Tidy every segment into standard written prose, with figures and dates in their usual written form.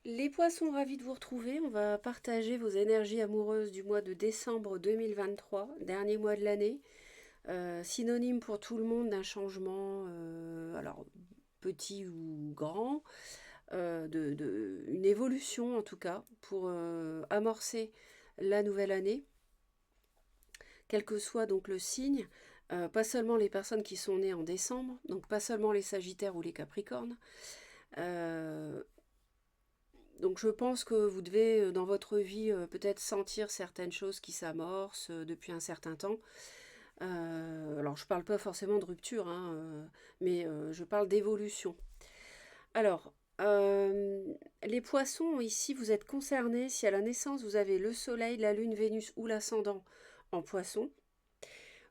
Les poissons, ravis de vous retrouver. On va partager vos énergies amoureuses du mois de décembre 2023, dernier mois de l'année. Synonyme pour tout le monde d'un changement, alors petit ou grand, une évolution en tout cas, pour amorcer la nouvelle année, quel que soit donc le signe. Pas seulement les personnes qui sont nées en décembre, donc pas seulement les Sagittaires ou les Capricornes. Euh, Donc je pense que vous devez dans votre vie peut-être sentir certaines choses qui s'amorcent depuis un certain temps. Alors je ne parle pas forcément de rupture, hein, mais je parle d'évolution. Alors, les poissons, ici vous êtes concernés si à la naissance vous avez le soleil, la lune, Vénus ou l'ascendant en poisson.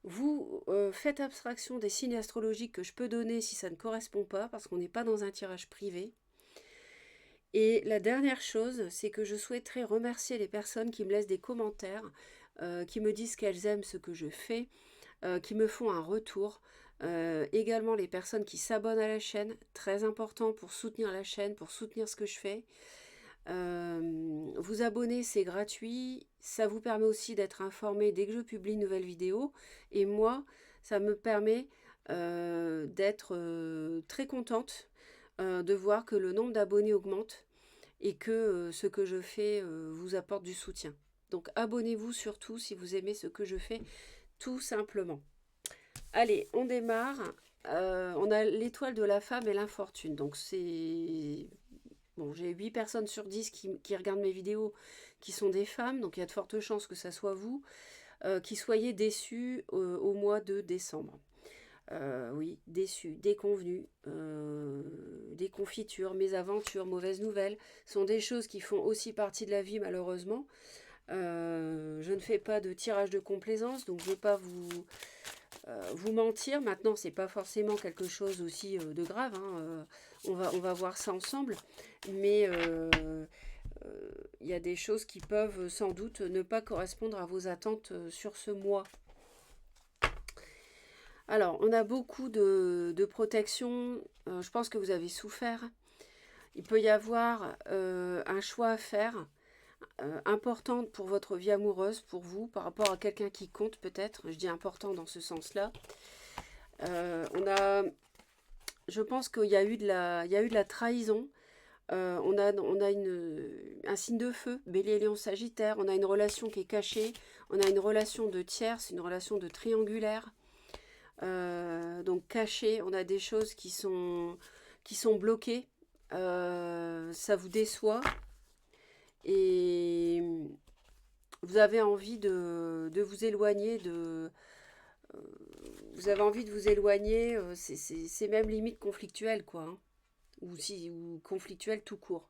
Vous faites abstraction des signes astrologiques que je peux donner si ça ne correspond pas, parce qu'on n'est pas dans un tirage privé. Et la dernière chose, c'est que je souhaiterais remercier les personnes qui me laissent des commentaires, qui me disent qu'elles aiment ce que je fais, qui me font un retour. Également les personnes qui s'abonnent à la chaîne, très important pour soutenir la chaîne, pour soutenir ce que je fais. Vous abonner, c'est gratuit. Ça vous permet aussi d'être informé dès que je publie une nouvelle vidéo. Et moi, ça me permet d'être très contente de voir que le nombre d'abonnés augmente et que ce que je fais vous apporte du soutien. Donc abonnez-vous surtout si vous aimez ce que je fais, tout simplement. Allez, on démarre. On a l'étoile de la femme et l'infortune. Donc c'est... Bon, j'ai 8 personnes sur 10 qui regardent mes vidéos qui sont des femmes, donc il y a de fortes chances que ça soit vous, qui soyez déçus au mois de décembre. Oui, déçus, déconvenus, des confitures, mésaventures, mauvaises nouvelles, sont des choses qui font aussi partie de la vie malheureusement. Je ne fais pas de tirage de complaisance, donc je ne veux pas vous mentir. Maintenant, c'est pas forcément quelque chose aussi de grave, hein, on va voir ça ensemble, mais il y a des choses qui peuvent sans doute ne pas correspondre à vos attentes sur ce mois. Alors, on a beaucoup de protection. Je pense que vous avez souffert. Il peut y avoir un choix à faire important pour votre vie amoureuse, pour vous, par rapport à quelqu'un qui compte peut-être. Je dis important dans ce sens-là. Je pense qu'il y a eu il y a eu de la trahison. On a un signe de feu, Bélier, Lion, Sagittaire. On a une relation qui est cachée. On a une relation de tierce, une relation de triangulaire. Donc cachées, on a des choses qui sont bloquées, ça vous déçoit et vous avez envie de vous éloigner vous avez envie de vous éloigner, c'est même limite conflictuel quoi, hein, ou conflictuel tout court.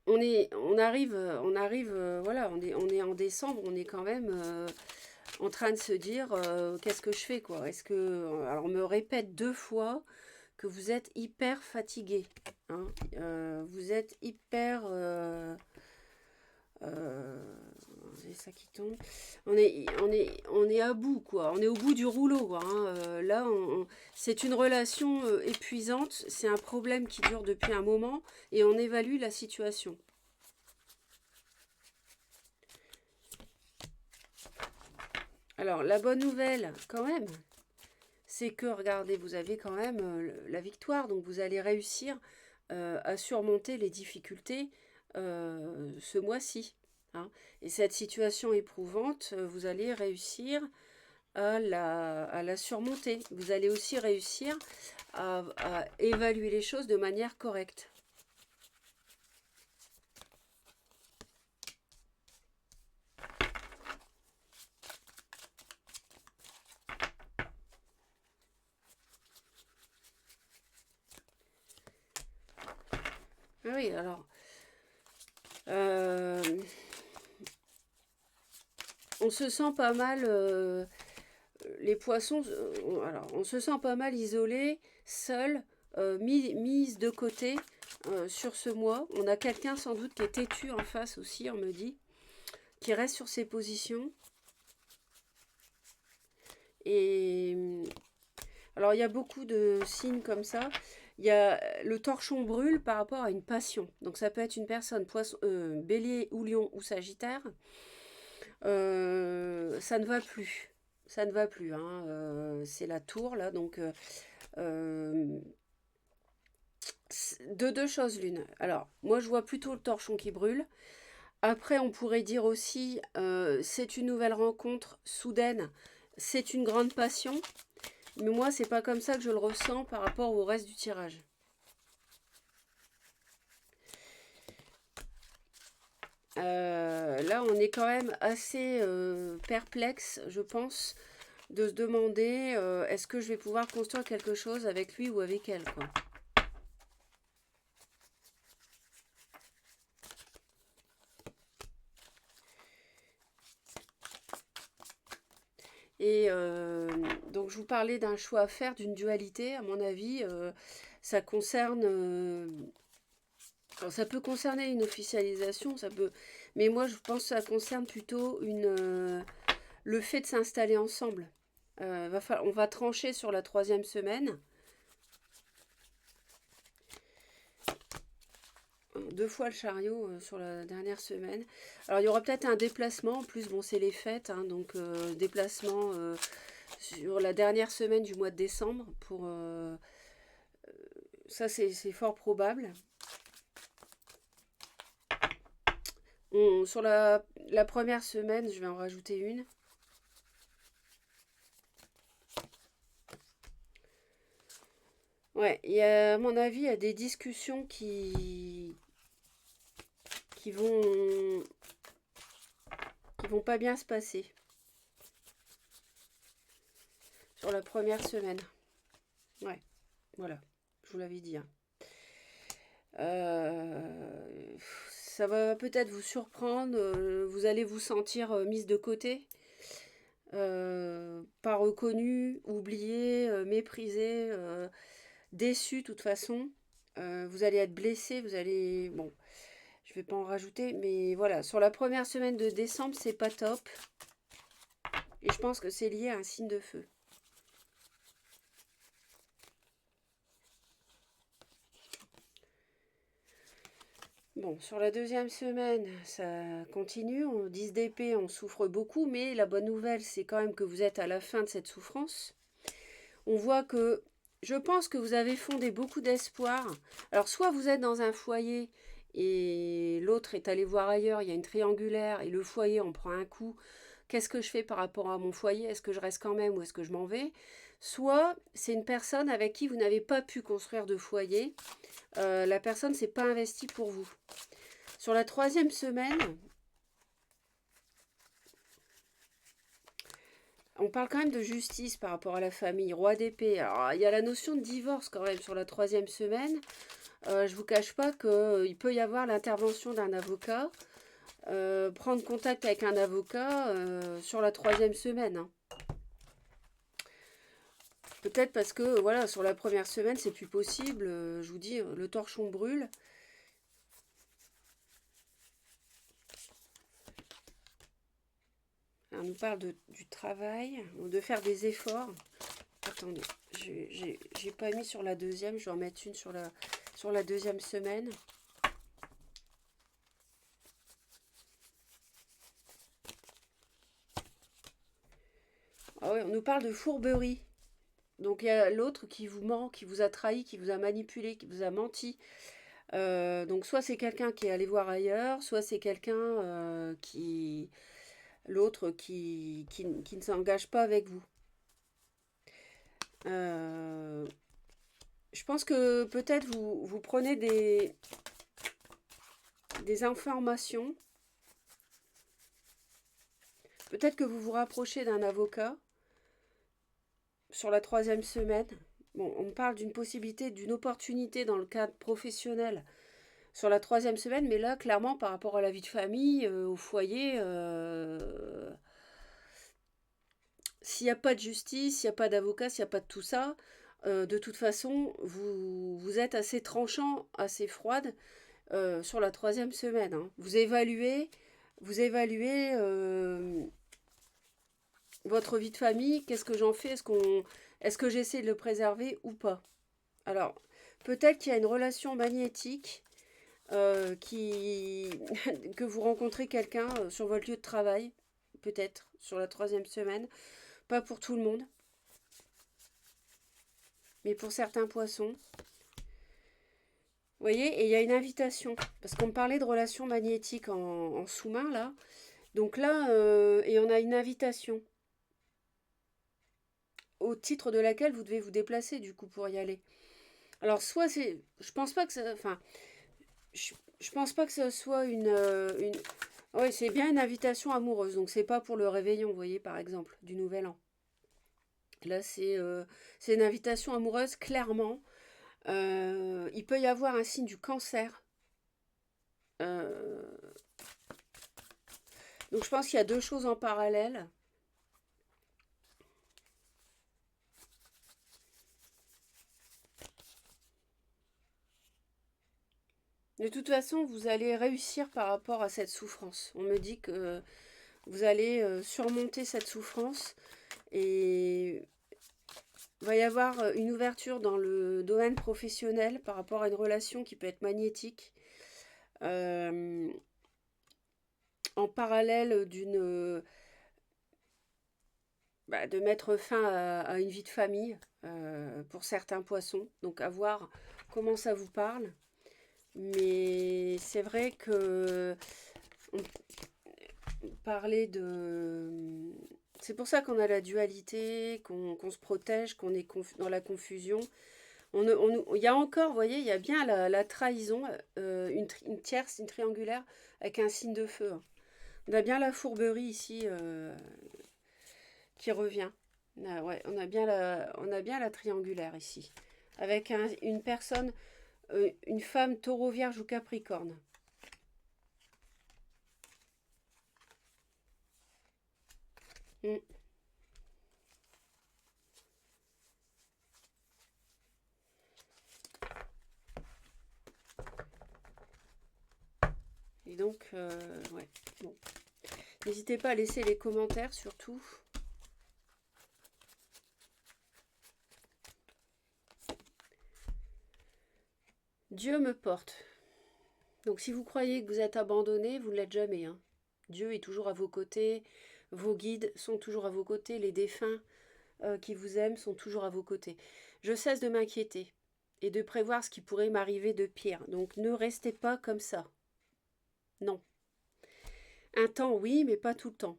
On arrive, voilà, on est en décembre, on est quand même en train de se dire qu'est-ce que je fais quoi. Est-ce que alors on me répète 2 fois que vous êtes hyper fatigué, hein, vous êtes hyper c'est ça qui tombe. On est à bout quoi. On est au bout du rouleau quoi, hein. Là, c'est une relation épuisante. C'est un problème qui dure depuis un moment et on évalue la situation. Alors la bonne nouvelle quand même, c'est que, regardez, vous avez quand même la victoire, donc vous allez réussir à surmonter les difficultés ce mois-ci, hein. Et cette situation éprouvante, vous allez réussir à la surmonter. Vous allez aussi réussir à évaluer les choses de manière correcte. Ah oui, alors... on se sent pas mal... les poissons, alors, on se sent pas mal isolé, seul, mise de côté sur ce mois. On a quelqu'un sans doute qui est têtu en face aussi, on me dit, qui reste sur ses positions. Et Alors, il y a beaucoup de signes comme ça. Il y a le torchon brûle par rapport à une passion. Donc, ça peut être une personne, poisson, bélier ou lion ou sagittaire. Ça ne va plus. Ça ne va plus, hein. C'est la tour, là. Donc, euh, de deux choses l'une. Alors, moi, je vois plutôt le torchon qui brûle. Après, on pourrait dire aussi, c'est une nouvelle rencontre soudaine. C'est une grande passion. Mais moi, c'est pas comme ça que je le ressens par rapport au reste du tirage. Là, on est quand même assez perplexe, je pense, de se demander est-ce que je vais pouvoir construire quelque chose avec lui ou avec elle, quoi. Et donc, je vous parlais d'un choix à faire, d'une dualité. À mon avis, ça concerne. Alors, ça peut concerner une officialisation, ça peut. Mais moi, je pense que ça concerne plutôt le fait de s'installer ensemble. On va trancher sur la 3e semaine. Deux fois le chariot sur la dernière semaine. Alors il y aura peut-être un déplacement. En plus, bon, c'est les fêtes, hein, donc déplacement sur la dernière semaine du mois de décembre. Ça, c'est fort probable. Sur la première semaine, je vais en rajouter une. Ouais, à mon avis, il y a des discussions qui vont pas bien se passer sur la première semaine. Ouais, voilà, je vous l'avais dit, hein. Ça va peut-être vous surprendre, vous allez vous sentir mise de côté, pas reconnue, oubliée, méprisée, déçue de toute façon. Vous allez être blessé, vous allez... Bon, je vais pas en rajouter, mais voilà, sur la première semaine de décembre, c'est pas top. Et je pense que c'est lié à un signe de feu. Bon, sur la 2e semaine, ça continue. On 10 d'épée, on souffre beaucoup, mais la bonne nouvelle, c'est quand même que vous êtes à la fin de cette souffrance. On voit que je pense que vous avez fondé beaucoup d'espoir. Alors, soit vous êtes dans un foyer et l'autre est allé voir ailleurs, il y a une triangulaire et le foyer en prend un coup. Qu'est-ce que je fais par rapport à mon foyer? Est-ce que je reste quand même ou est-ce que je m'en vais? Soit c'est une personne avec qui vous n'avez pas pu construire de foyer. La personne ne s'est pas investie pour vous. Sur la 3e semaine, on parle quand même de justice par rapport à la famille, roi d'épée. Alors, il y a la notion de divorce quand même sur la 3e semaine. Je ne vous cache pas qu'il peut y avoir l'intervention d'un avocat. Prendre contact avec un avocat sur la 3e semaine, hein. Peut-être parce que voilà, sur la première semaine, c'est plus possible. Je vous dis, le torchon brûle. On nous parle du travail, de faire des efforts. Attendez, j'ai pas mis sur la deuxième, je vais en mettre une sur la 2e semaine. Ah ouais, on nous parle de fourberie. Donc il y a l'autre qui vous ment, qui vous a trahi, qui vous a manipulé, qui vous a menti. Donc soit c'est quelqu'un qui est allé voir ailleurs, soit c'est quelqu'un l'autre qui ne s'engage pas avec vous. Je pense que peut-être vous prenez des informations. Peut-être que vous vous rapprochez d'un avocat sur la 3e semaine. Bon, on me parle d'une possibilité, d'une opportunité dans le cadre professionnel sur la 3e semaine, mais là, clairement, par rapport à la vie de famille, au foyer, s'il n'y a pas de justice, s'il n'y a pas d'avocat, s'il n'y a pas de tout ça, de toute façon, vous êtes assez tranchant, assez froide sur la 3e semaine, hein. Vous évaluez votre vie de famille. Qu'est-ce que j'en fais? Est-ce que j'essaie de le préserver ou pas? Alors, peut-être qu'il y a une relation magnétique qui que vous rencontrez quelqu'un sur votre lieu de travail, peut-être sur la 3e semaine. Pas pour tout le monde, mais pour certains poissons. Vous voyez, et il y a une invitation, parce qu'on me parlait de relations magnétiques en sous-main, là. Donc là, et on a une invitation, au titre de laquelle vous devez vous déplacer, du coup, pour y aller. Alors, soit c'est... Je pense pas que ça... Enfin, je pense pas que ce soit une... Oui, c'est bien une invitation amoureuse, donc c'est pas pour le réveillon, vous voyez, par exemple, du Nouvel An. Là, c'est une invitation amoureuse, clairement. Il peut y avoir un signe du cancer. Euh, donc je pense qu'il y a deux choses en parallèle. De toute façon, vous allez réussir par rapport à cette souffrance. On me dit que vous allez surmonter cette souffrance et il va y avoir une ouverture dans le domaine professionnel par rapport à une relation qui peut être magnétique. En parallèle de mettre fin à une vie de famille pour certains poissons. Donc à voir comment ça vous parle. Mais c'est vrai que on parlait de... C'est pour ça qu'on a la dualité, qu'on se protège, qu'on est dans la confusion. Il y a encore, vous voyez, il y a bien la trahison, une tierce, une triangulaire, avec un signe de feu. On a bien la fourberie ici qui revient. Ah ouais, on a bien la triangulaire ici. Avec une personne, une femme taureau, vierge ou capricorne. Mm. Et donc, ouais, bon. N'hésitez pas à laisser les commentaires surtout. Dieu me porte. Donc si vous croyez que vous êtes abandonné, vous ne l'êtes jamais. Hein. Dieu est toujours à vos côtés, vos guides sont toujours à vos côtés, les défunts qui vous aiment sont toujours à vos côtés. Je cesse de m'inquiéter et de prévoir ce qui pourrait m'arriver de pire. Donc ne restez pas comme ça. Non. Un temps, oui, mais pas tout le temps.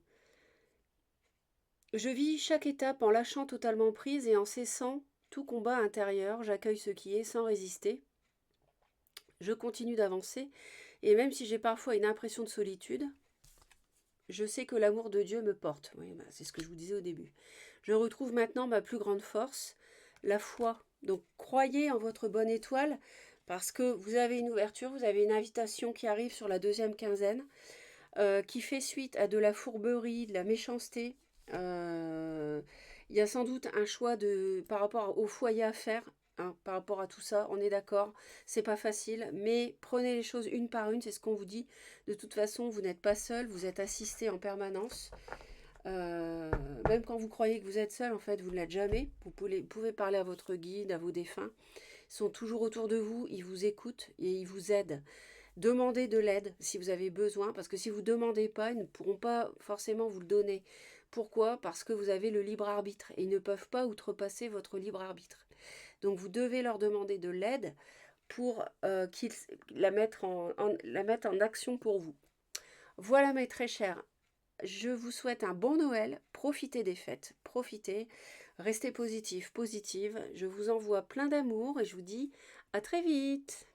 Je vis chaque étape en lâchant totalement prise et en cessant tout combat intérieur. J'accueille ce qui est sans résister. Je continue d'avancer et même si j'ai parfois une impression de solitude, je sais que l'amour de Dieu me porte. Oui, c'est ce que je vous disais au début. Je retrouve maintenant ma plus grande force, la foi. Donc croyez en votre bonne étoile parce que vous avez une ouverture, vous avez une invitation qui arrive sur la 2e quinzaine qui fait suite à de la fourberie, de la méchanceté. Il y a sans doute un choix par rapport au foyer à faire. Hein, par rapport à tout ça, on est d'accord, c'est pas facile, mais prenez les choses une par une, c'est ce qu'on vous dit. De toute façon, vous n'êtes pas seul, vous êtes assisté en permanence. Même quand vous croyez que vous êtes seul, en fait, vous ne l'êtes jamais. Vous pouvez parler à votre guide, à vos défunts. Ils sont toujours autour de vous, ils vous écoutent et ils vous aident. Demandez de l'aide si vous avez besoin, parce que si vous ne demandez pas, ils ne pourront pas forcément vous le donner. Pourquoi? Parce que vous avez le libre arbitre et ils ne peuvent pas outrepasser votre libre arbitre. Donc vous devez leur demander de l'aide pour qu'ils la mettent en action pour vous. Voilà mes très chers, je vous souhaite un bon Noël, profitez des fêtes, profitez, restez positif, positive, je vous envoie plein d'amour et je vous dis à très vite.